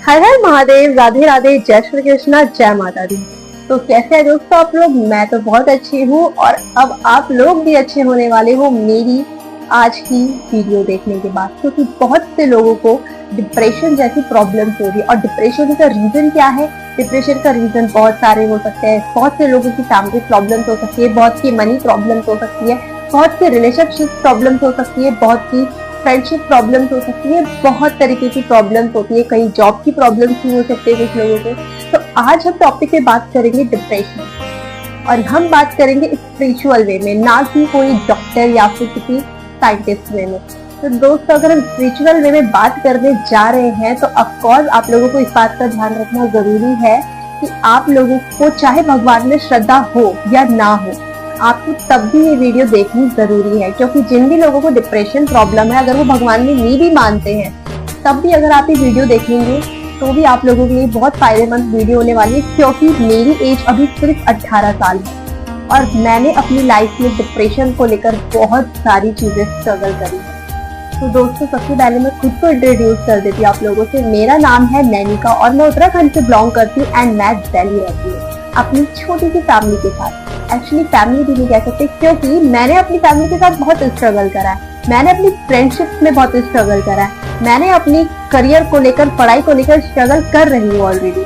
हर हर महादेव, राधे राधे, जय श्री कृष्णा, जय माता दी। तो कैसे हैं दोस्तों आप लोग? मैं तो बहुत अच्छी हूँ और अब आप लोग भी अच्छे होने वाले हो मेरी आज की वीडियो देखने के बाद, क्योंकि बहुत से लोगों को डिप्रेशन जैसी प्रॉब्लम्स हो रही है। और डिप्रेशन का रीजन क्या है? डिप्रेशन का रीजन बहुत सारे हो सकते हैं। बहुत से लोगों की फैमिली प्रॉब्लम्स हो सकती है, बहुत की मनी प्रॉब्लम्स हो सकती है, बहुत से रिलेशनशिप प्रॉब्लम्स हो सकती है, बहुत की फ्रेंडशिप प्रॉब्लम्स हो सकती है, बहुत तरीके की प्रॉब्लम्स होती है, कहीं जॉब की प्रॉब्लम्स भी हो सकती है कुछ लोगों को। तो आज हम टॉपिक पे बात करेंगे डिप्रेशन, और हम बात करेंगे स्पिरिचुअल वे में, ना कि कोई डॉक्टर या फिर किसी साइंटिस्ट वे में। तो दोस्तों, अगर हम स्पिरिचुअल वे में बात करने जा रहे हैं तो ऑफकोर्स आप लोगों को इस बात का ध्यान रखना जरूरी है कि आप लोगों को चाहे भगवान में श्रद्धा हो या ना हो, आपको तब भी ये वीडियो देखनी जरूरी है। क्योंकि जिन भी लोगों को डिप्रेशन प्रॉब्लम है, अगर वो भगवान में नहीं भी मानते हैं, तब भी अगर आप ये वीडियो देखेंगे तो भी आप लोगों के लिए बहुत फायदेमंद वीडियो होने वाली है। क्योंकि मेरी एज अभी सिर्फ 18 साल है और मैंने अपनी लाइफ में डिप्रेशन को लेकर बहुत सारी चीजें स्ट्रगल करी है। तो दोस्तों, सबसे पहले मैं खुद को इंट्रोड्यूस कर देती हूँ आप लोगों से। मेरा नाम है नैनिका और मैं उत्तराखंड से बिलोंग करती हूँ एंड मैं दिल्ली रहती हूँ अपनी छोटी सी फैमिली के साथ। एक्चुअली फैमिली भी नहीं कह सकते, क्योंकि मैंने अपनी फैमिली के साथ बहुत स्ट्रगल करा है, मैंने अपनी फ्रेंडशिप में बहुत स्ट्रगल करा है, मैंने अपनी करियर को लेकर, पढ़ाई को लेकर स्ट्रगल कर रही हूँ ऑलरेडी।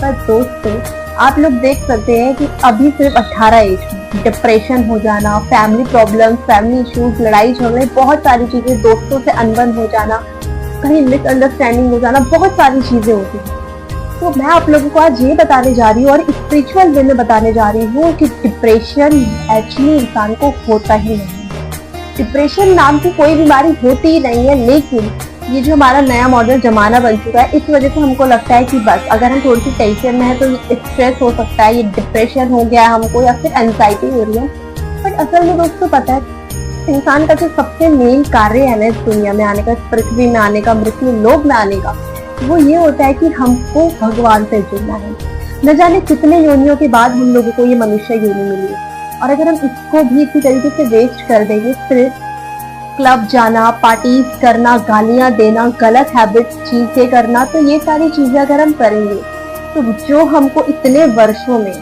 पर दोस्तों, आप लोग देख सकते हैं कि अभी सिर्फ 18 एज में डिप्रेशन हो जाना, फैमिली प्रॉब्लम, फैमिली इश्यूज, लड़ाई झगड़े, बहुत सारी चीजें, दोस्तों से अनबन हो जाना, कहीं मिसअंडरस्टैंडिंग हो जाना, बहुत सारी चीजें होती हैं। तो मैं आप लोगों को आज ये बताने जा रही हूँ और स्पिरिचुअल वे में बताने जा रही हूँ कि डिप्रेशन एक्चुअली इंसान को होता ही नहीं। डिप्रेशन नाम की कोई बीमारी होती ही नहीं है, लेकिन ये जो हमारा नया मॉडर्न जमाना बन चुका है, इस वजह से हमको लगता है कि बस अगर हम थोड़ी सी टेंशन में है तो ये स्ट्रेस हो सकता है, ये डिप्रेशन हो गया हमको, या फिर एंजाइटी हो रही है। बट असल में दोस्तों पता है, इंसान का जो सबसे मेन कार्य है ना इस दुनिया में आने का, इस पृथ्वी में आने का, मृत्यु लोक में आने का, वो ये होता है कि हमको भगवान से जुड़ना है। न जाने कितने योनियों के बाद हम लोगों को ये मनुष्य योनि मिली है, और अगर हम इसको भी इसी तरीके से वेस्ट कर देंगे, सिर्फ क्लब जाना, पार्टीज करना, गालियां देना, गलत हैबिट्स चीजें करना, तो ये सारी चीजें अगर हम करेंगे तो जो हमको इतने वर्षों में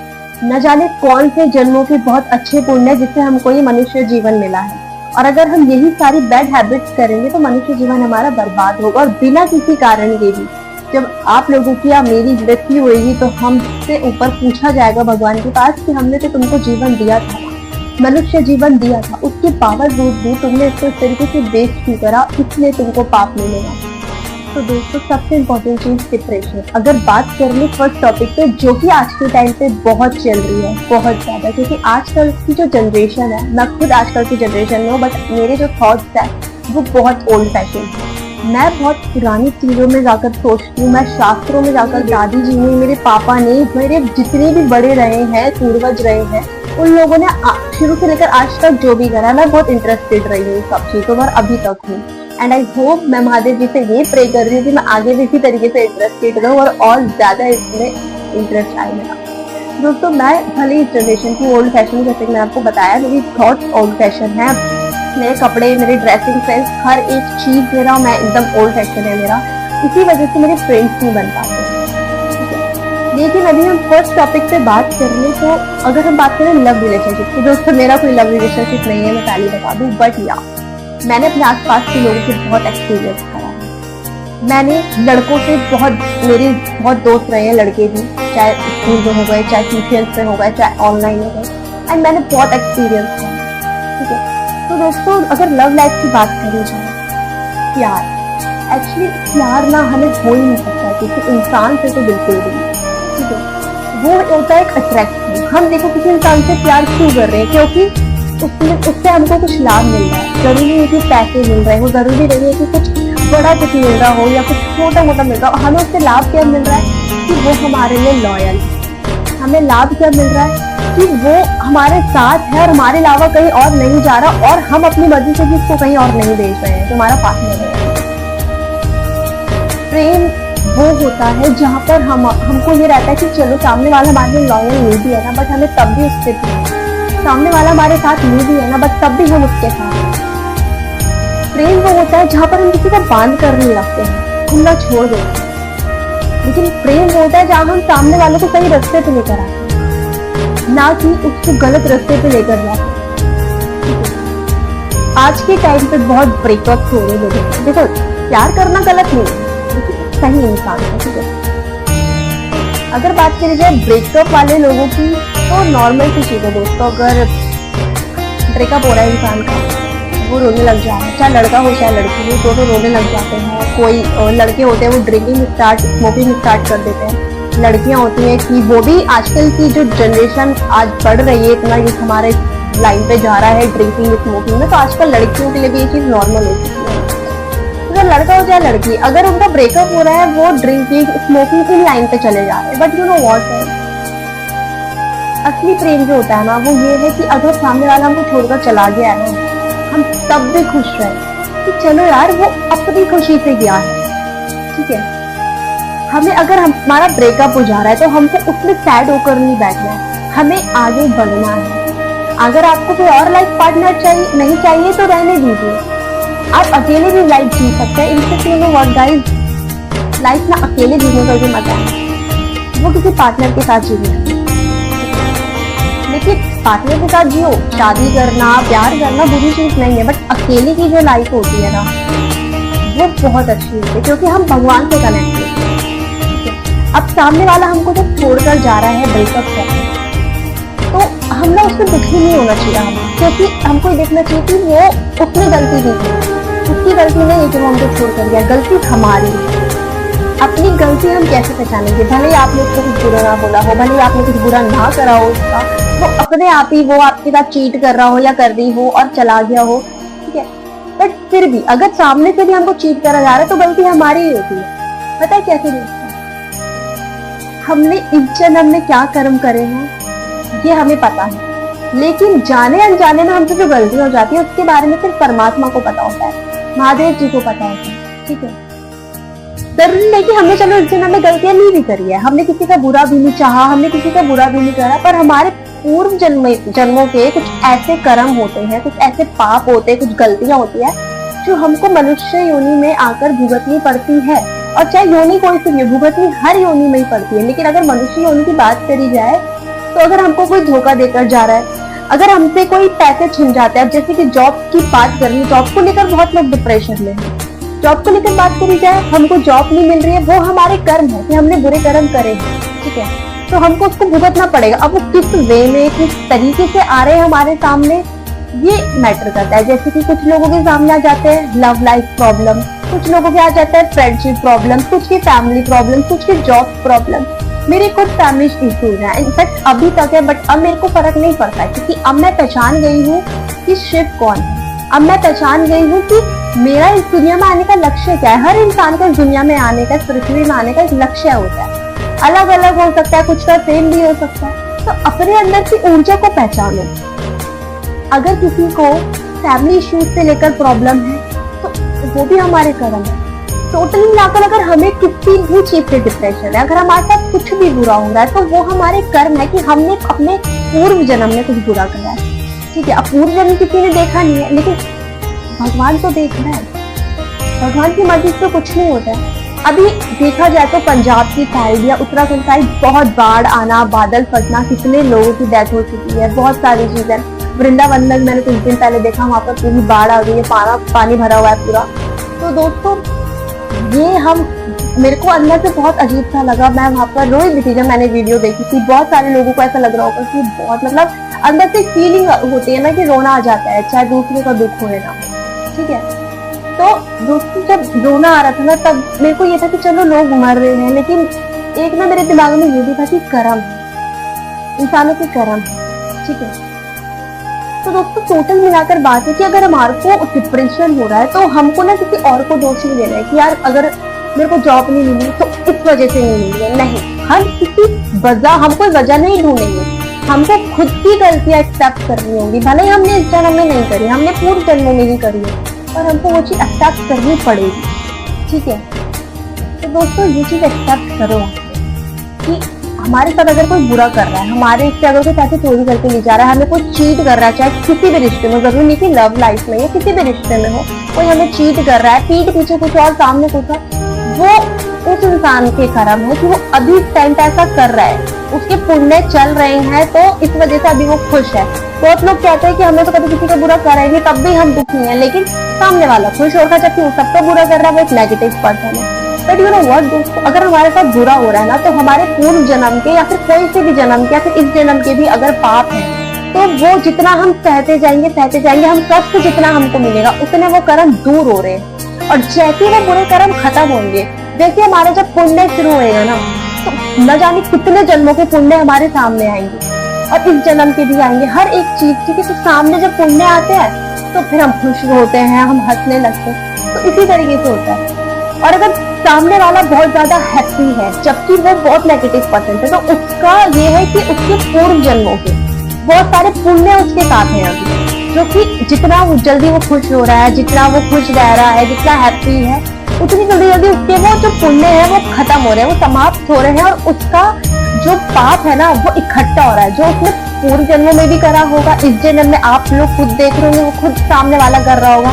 न जाने कौन से जन्मों के बहुत अच्छे पुण्य जिससे हमको ये मनुष्य जीवन मिला है, और अगर हम यही सारी बैड हैबिट्स करेंगे तो मनुष्य जीवन हमारा बर्बाद होगा। और बिना किसी कारण के भी जब आप लोगों की या मेरी मृत्यु होगी तो हमसे ऊपर पूछा जाएगा भगवान के पास कि हमने तो तुमको जीवन दिया था, मनुष्य जीवन दिया था, उसके बावजूद भी तुमने इसको इस तरीके से वेस्ट क्यों करा, इसलिए तुमको पाप मिलेगा। तो दोस्तों, सबसे इम्पोर्टेंट चीज डिप्रेशन। अगर बात कर ले फर्स्ट टॉपिक पे, जो कि आज के टाइम पे बहुत चल रही है, बहुत ज्यादा, क्योंकि आजकल की जो जनरेशन है, मैं खुद आजकल की जनरेशन में हूँ, बट मेरे जो थॉट्स है वो बहुत ओल्ड फैशन है। मैं बहुत पुरानी चीजों में जाकर सोचती हूँ, मैं शास्त्रों में जाकर, दादी जी ने, मेरे पापा ने, मेरे जितने भी बड़े रहे हैं, पूर्वज रहे हैं, उन लोगों ने शुरू से लेकर आज तक जो भी करा, मैं बहुत इंटरेस्टेड रही हूँ सब चीजों पर, अभी तक हूँ। एंड आई होप, मैं महादेव जी से ये प्रे कर रही हूँ कि मैं आगे भी इसी तरीके से इंटरेस्टेड रहूँ और ज्यादा इसमें इंटरेस्ट आए मेरा। दोस्तों, मैं भले इस जनरेशन की ओल्ड फैशन, जैसे कि मैं आपको बताया, मेरी थॉट्स ओल्ड फैशन है, मेरे कपड़े, मेरे ड्रेसिंग सेंस, हर एक चीज मेरा, मैं एकदम ओल्ड फैशन है मेरा। इसी वजह से मेरे फ्रेंड्स नहीं बन पाते। लेकिन अभी हम फर्स्ट टॉपिक पे बात कर रहे हैं, तो अगर हम बात करें लव रिलेशनशिप की, दोस्तों मेरा कोई लव रिलेशनशिप नहीं है, मैं पहले बता दूं, बट या मैंने अपने आसपास के लोगों से बहुत एक्सपीरियंस करा है। मैंने लड़कों से मेरे बहुत दोस्त रहे हैं, लड़के भी, चाहे स्कूल में हो गए, चाहे ट्यूशन में हो गए, चाहे ऑनलाइन हो गए, एंड मैंने बहुत एक्सपीरियंस किया। ठीक है, तो दोस्तों अगर लव लाइफ की बात करी जाए, प्यार, एक्चुअली प्यार ना हमें हो ही नहीं सकता किसी इंसान से, तो बिल्कुल भी। ठीक है, वो होता है एक अट्रैक्शन। हम देखो किसी इंसान से प्यार क्यों कर रहे हैं, क्योंकि उससे हमको कुछ लाभ मिल रहा है। जरूरी नहीं कि पैसे मिल रहे हो, जरूरी नहीं है कि कुछ बड़ा कुछ मिल रहा हो या कुछ छोटा मोटा मिल रहा हो, हमें उससे लाभ क्या मिल रहा है कि वो हमारे लिए लॉयल है। हमें लाभ क्या मिल रहा है कि वो हमारे साथ है और हमारे अलावा कहीं और नहीं जा रहा, और हम अपनी मर्जी से भी उसको कहीं और नहीं भेज रहे हैं, तो हमारा पार्टनर है। प्रेम वो होता है जहाँ पर हमको ये रहता है कि चलो सामने वाला हमारे लिए लॉयल नहीं भी है ना, बट हमें तब भी उससे, सामने वाला हमारे साथ नहीं भी है ना, बट तब भी हम उसके साथ। प्रेम वो होता है जहाँ पर हम किसी को बांध कर नहीं रखते हैं, खुला छोड़ देते हैं। लेकिन प्रेम वो होता है जहाँ हम सामने वालों को सही रास्ते पे लेकर आते हैं, ना कि उसको गलत रास्ते पे लेकर जाते हैं। आज के टाइम पे बहुत ब्रेकअप हो रहे हैं। देखो, प्यार करना गलत नहीं है, लेकिन सही इंसान है, ठीक है। अगर बात करी जाए ब्रेकअप वाले लोगों की, तो नॉर्मल सी चीज है दोस्तों। अगर ब्रेकअप हो रहा है इंसान का, वो रोने लग जा रहा है, चाहे लड़का हो चाहे लड़की हो, दोनों रोने लग जाते हैं। कोई लड़के होते हैं वो ड्रिंकिंग स्मोकिंग स्टार्ट कर देते हैं। लड़कियां होती हैं कि वो भी, आजकल की जो जनरेशन आज बढ़ रही है, इतना ये हमारे लाइन पे जा रहा है ड्रिंकिंग स्मोकिंग में, तो आजकल लड़कियों के लिए भी ये चीज नॉर्मल हो चुकी है। अगर लड़का हो चाहे लड़की, अगर उनका ब्रेकअप हो रहा है, वो ड्रिंकिंग स्मोकिंग की लाइन पे चले जा रहे हैं। बट यू नो व्हाट है, असली प्रेम जो होता है ना, वो ये है कि अगर सामने वाला हमको छोड़कर चला गया है, हम तब भी खुश रहे कि चलो यार वो अपनी खुशी से गया है, ठीक है। हमें अगर हमारा ब्रेकअप हो जा रहा है तो हमको उसमें सैड होकर नहीं बैठना है, हमें आगे बढ़ना है। अगर आपको कोई और लाइफ पार्टनर नहीं चाहिए तो रहने दीजिए, आप अकेले भी लाइफ जी सकते हैं। इनसे you know what guys, life ना अकेले जीने का जो मजा है वो किसी पार्टनर के साथ जीने का। लेकिन पार्टनर के साथ जियो, शादी करना, प्यार करना बुरी चीज नहीं है, बट अकेले की जो लाइफ होती है ना, वो बहुत अच्छी होती है, क्योंकि हम भगवान से कनेक्ट होते हैं। अब सामने वाला हमको जब छोड़कर जा रहा है ब्रेकअप करके, तो हम ना उसमें दुखी नहीं होना चाहिए हमें, क्योंकि हमको ये देखना चाहिए कि वो उसने गलती की, उसकी गलती नहीं है कि वो हमको छोड़ कर गया, गलती हमारी है। अपनी गलती हम कैसे पहचानेंगे? भले ही आपने उसको कुछ बुरा ना बोला हो, भले ही आपने कुछ बुरा ना करा हो उसका, वो अपने आप ही वो आपके साथ चीट कर रहा हो या कर रही हो और चला गया हो, ठीक है। बट फिर भी अगर सामने से भी हमको चीट करा जा रहा है तो गलती हमारी ही होती है। पता है कैसे दोस्तों, हमने इस जन्म में क्या कर्म करे हैं ये हमें पता है, लेकिन जाने अनजाने में हमसे जो गलती हो जाती है उसके बारे में सिर्फ परमात्मा को पता होता है, महादेव जी को पता होता है, ठीक है। जरूरी नहीं कि हमने चलो इस जन्म में गलतियां नहीं भी करी है, हमने किसी का बुरा भी नहीं चाहा, हमने किसी का बुरा भी नहीं करा, पर हमारे पूर्व जन्मों के कुछ ऐसे कर्म होते हैं, कुछ ऐसे पाप होते हैं, कुछ गलतियां होती है जो हमको मनुष्य योनि में आकर भुगतनी पड़ती है। और चाहे योनि कोई सी भी, भुगतनी हर योनि में ही पड़ती है। लेकिन अगर मनुष्य योनि की बात करी जाए, तो अगर हमको कोई धोखा देकर जा रहा है, अगर हमसे कोई पैसे छिन जाते हैं, जैसे कि जॉब की बात कर रही, जॉब को लेकर बहुत लोग डिप्रेशन में हैं, जॉब को लेकर बात करी जाए, हमको जॉब नहीं मिल रही है, वो हमारे कर्म है कि हमने बुरे कर्म करे हैं, ठीक है, तो हमको उसको भुगतना पड़ेगा। अब वो किस वे में, किस तरीके से आ रहे हैं हमारे सामने, ये मैटर करता है। जैसे कि कुछ लोगों के सामने आ जाते हैं लव लाइफ प्रॉब्लम, कुछ लोगों के आ जाता है फ्रेंडशिप प्रॉब्लम, कुछ की फैमिली प्रॉब्लम, कुछ की जॉब प्रॉब्लम। मेरे कुछ फैमिली इश्यूज हैं, इनफैक्ट अभी तक है, बट अब मेरे को फर्क नहीं पड़ता है, क्योंकि अब मैं पहचान गई हूँ कि शिव कौन है। अब मैं पहचान गई हूँ कि मेरा इस दुनिया में आने का लक्ष्य क्या है। हर इंसान का इस दुनिया में आने का, इस पृथ्वी में आने का एक लक्ष्य होता है, अलग अलग हो सकता है, कुछ का सेम भी हो सकता है। तो अपने अंदर की ऊर्जा को पहचानो। अगर किसी को फैमिली इश्यूज से लेकर प्रॉब्लम है तो वो भी हमारे कर्म है। टोटली मिलाकर अगर हमें किसी भी चीज से डिप्रेशन है, अगर हमारे साथ कुछ भी बुरा हो रहा है, तो वो हमारे कर्म है कि हमने अपने पूर्व जन्म में कुछ बुरा करा है, ठीक है। अब पूर्व जन्म किसी ने देखा नहीं है, लेकिन भगवान तो देख रहा है, भगवान की मर्जी से कुछ नहीं होता है। अभी देखा जाए तो पंजाब की साइड या उत्तराखंड साइड बहुत बाढ़ आना, बादल फटना, कितने लोगों की डेथ हो चुकी है, बहुत सारी चीजें। वृंदावन में मैंने कुछ दिन पहले देखा, वहां पर पूरी बाढ़ आ गई है, पानी भरा हुआ है पूरा। तो दोस्तों ये मेरे को अंदर से बहुत अजीब सा लगा, मैं वहां पर रोई भी थी जब मैंने वीडियो देखी थी। बहुत सारे लोगों को ऐसा लग रहा होगा कि बहुत, मतलब अंदर से फीलिंग होती है ना कि रोना आ जाता है, चाहे दूसरे का दुख हो ना हो, ठीक है। तो दोस्तों जब रोना आ रहा था ना, तब मेरे को ये था कि चलो लोग मर रहे हैं, लेकिन एक ना मेरे दिमाग में ये भी था कि कर्म है, इंसानों के कर्म है, ठीक है। तो दोस्तों टोटल मिलाकर बात है कि अगर हमारे को डिप्रेशन हो रहा है, तो हमको ना किसी और को दोष नहीं देना है कि यार अगर मेरे को जॉब नहीं मिली तो इस वजह से नहीं मिली है। नहीं, हम किसी वजह, हम कोई वजह नहीं ढूंढेंगे, हमको खुद की गलतियां एक्सेप्ट करनी होंगी। भले ही हमने इस जन्म में नहीं करी, हमने पूर्व जन्मों में ही करी है, पर हमको वो चीज एक्सेप्ट करनी पड़ेगी, ठीक है। तो दोस्तों ये चीज एक्सेप्ट करो कि हमारे साथ अगर कोई बुरा कर रहा है, हमारे इससे अगर कोई पैसे चोरी करके ले जा रहा है, हमें कोई चीट कर रहा है, चाहे किसी भी रिश्ते में, जरूरी नहीं कि लव लाइफ में या किसी भी रिश्ते में हो, कोई हमें चीट कर रहा है, पीठ पीछे कुछ और सामने कुछ और, वो उस इंसान के कर्म है कि वो अभी इस टाइम पे ऐसा कर रहा है, उसके पुण्य चल रहे हैं, तो इस वजह से अभी वो खुश है। बहुत लोग कहते हैं कि हमने तो कभी किसी का बुरा करा ही नहीं, तब भी हम दुखी हैं, लेकिन सामने वाला खुश होगा, जबकि वो सबका बुरा कर रहा है, वो एक नेगेटिव पर्सन है। बट यू नो व्हाट दोस्तों, अगर हमारे साथ बुरा हो रहा है ना, तो हमारे पूर्व जन्म के या फिर कोई से भी जन्म के या फिर इस जन्म के भी अगर पाप है, तो वो जितना हम सहते जाएंगे हम कष्ट जितना हमको मिलेगा, उतने वो कर्म दूर हो रहे हैं। और जैसे वो बुरे कर्म खत्म होंगे, जैसे हमारा जब पुण्य शुरू होएगा ना, तो न जाने कितने जन्मों के पुण्य हमारे सामने आएंगे, और इस जन्म के भी आएंगे, हर एक चीज के। तो सामने जब पुण्य आते हैं तो फिर हम खुश होते हैं, हम हंसने लगते हैं। तो इसी तरीके से होता है। और अगर सामने वाला बहुत ज्यादा हैप्पी है जबकि वो बहुत नेगेटिव पर्सन है, तो उसका ये है कि उसके पूर्व जन्मों के बहुत सारे पुण्य उसके साथ हैं अभी, जो कि जितना वो जल्दी वो खुश हो रहा है, जितना वो खुश रह रहा है, जितना हैप्पी है, उतनी जल्दी जल्दी उसके वो जो पुण्य है वो खत्म हो रहे हैं, वो समाप्त हो रहे हैं, और उसका जो पाप है ना वो इकट्ठा हो रहा है, जो उसने पूर्व जन्मों में भी करा होगा, इस जन्म में आप लोग खुद देख रहे होंगे, वो खुद सामने वाला कर रहा होगा,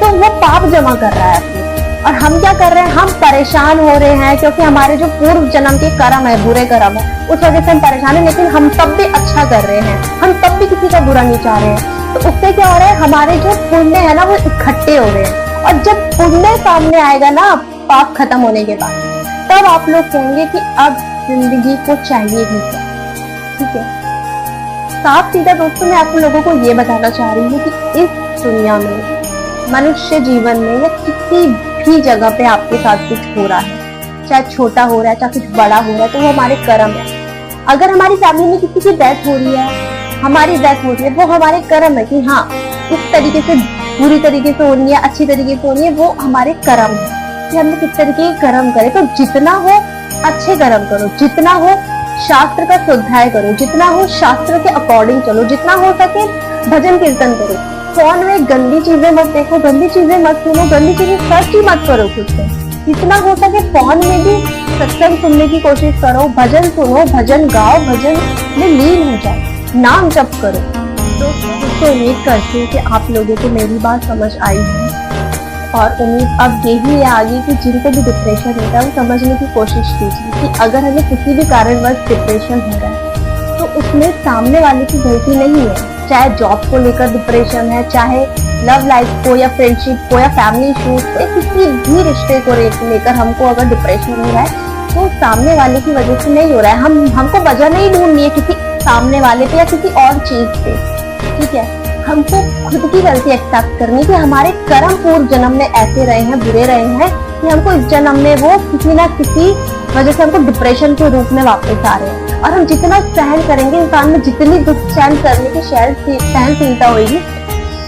तो वो पाप जमा कर रहा है अपने। और हम क्या कर रहे हैं, हम परेशान हो रहे हैं, क्योंकि हमारे जो पूर्व जन्म के कर्म है, बुरे कर्म है, उस वजह से हम परेशान हैं, लेकिन हम तब भी अच्छा कर रहे हैं, हम तब भी किसी का बुरा नहीं चाह रहे हैं। तो उससे क्या हो रहा है, हमारे जो पुण्य है ना वो इकट्ठे हो रहे हैं। और जब पुण्य सामने आएगा ना पाप खत्म होने के बाद, तब आप लोग कहेंगे कि अब जिंदगी को चाहिए भी क्या। ठीक है, साफ सीधा दोस्तों मैं आप लोगों को ये बताना चाह रही हूँ कि इस दुनिया में, मनुष्य जीवन में या किसी भी जगह पे आपके साथ कुछ हो रहा है, चाहे छोटा हो रहा है चाहे कुछ बड़ा हो रहा है, तो वो हमारे कर्म है। अगर हमारी फैमिली में किसी की डेथ हो रही है, हमारी डेथ हो रही है, वो हमारे कर्म है कि हाँ इस तरीके से, बुरी तरीके से होनी है, अच्छी तरीके से होनी है, वो हमारे कर्म है कि हमने किस तरीके के कर्म करे। तो जितना हो अच्छे कर्म करो, जितना हो शास्त्र का स्वाध्याय करो, जितना हो शास्त्र के अकॉर्डिंग चलो, जितना हो सके भजन कीर्तन करो। फोन में गंदी चीजें मत देखो, गंदी चीजें मत सुनो, गंदी चीजें सर्च ही मत करो खुद से। जितना हो सके फोन में भी सत्संग सुनने की कोशिश करो, भजन सुनो, भजन गाओ, भजन में लीन हो जाओ, नाम जप करो। तो उम्मीद करती हूँ कि आप लोगों को मेरी बात समझ आई है, और उम्मीद अब यही है आगे कि जिनको भी डिप्रेशन होता है वो समझने की कोशिश कीजिए कि अगर हमें किसी भी कारणवश डिप्रेशन हो रहा है तो उसमें सामने वाले की गलती नहीं है। चाहे जॉब को लेकर डिप्रेशन है, चाहे लव लाइफ को या फ्रेंडशिप को या फैमिली इश्यूज को, किसी भी रिश्ते को लेकर हमको अगर डिप्रेशन हो रहा है तो सामने वाले की वजह से नहीं हो रहा है। हमको वजह नहीं ढूंढनी है किसी सामने वाले पे या किसी और चीज पे। ठीक है, हमको खुद की गलती एक्सेप्ट करनी कि हमारे कर्म पूर्व जन्म में ऐसे रहे हैं, बुरे रहे हैं, कि हमको इस जन्म में वो किसी ना किसी वजह से हमको डिप्रेशन के रूप में वापस आ रहे हैं। और हम जितना सहन करेंगे, इंसान में जितनी दुख सहन करने की सहनशीलता होगी,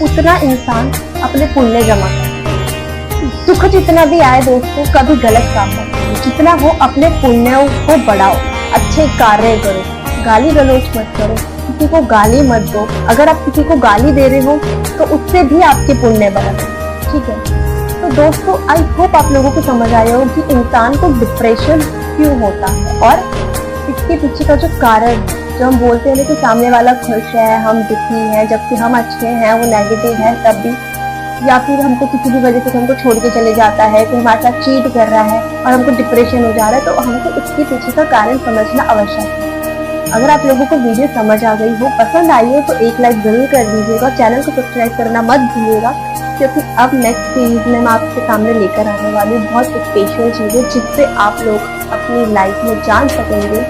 उतना इंसान अपने पुण्य जमा करेगा। दुख जितना भी आए दोस्तों, कभी गलत काम मत करो, जितना हो अपने पुण्यों को बढ़ाओ, अच्छे कार्य करो, गाली गलौज मत करो, किसी को गाली मत दो। अगर आप किसी को गाली दे रहे हो तो उससे भी आपके पुण्य बढ़ेंगे। ठीक है, तो दोस्तों आई होप आप लोगों को समझ आया हो कि इंसान को डिप्रेशन क्यों होता है, और इसके पीछे का जो कारण है। जो हम बोलते हैं कि सामने वाला खुश है, हम दुखी हैं, जबकि हम अच्छे हैं, वो नेगेटिव है तब भी, या फिर हमको किसी भी वजह से हमको छोड़ के चले जाता है, कि हमारे साथ चीट कर रहा है और हमको डिप्रेशन हो जा रहा है, तो हमको इसके पीछे का कारण समझना आवश्यक है। अगर आप लोगों को वीडियो समझ आ गई हो, पसंद आई हो, तो एक लाइक जरूर कर दीजिएगा, चैनल को सब्सक्राइब करना मत भूलिएगा, क्योंकि अब नेक्स्ट सीरीज में मैं आपके सामने लेकर आने वाली हूँ बहुत स्पेशल चीजें, जिससे आप लोग अपनी लाइफ में जान सकेंगे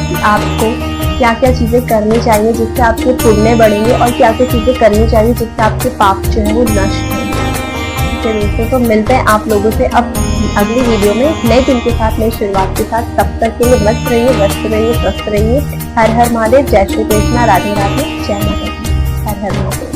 कि आपको क्या क्या चीजें करनी चाहिए जिससे आपके पुण्य बढ़ेंगे, और क्या क्या चीजें करनी चाहिए जिससे आपके पाप जो है वो नष्ट होंगे। दोस्तों तो मिलते हैं आप लोगों से अब अगली वीडियो में नए दिन के साथ, नई शुरुआत के साथ। तब तक के लिए मस्त रहिए, व्यस्त रहिए, स्वस्थ रहिए। हर हर महादेव, जय श्री कृष्णा, राधे राधे, जय माता दी, हर हर महादेव।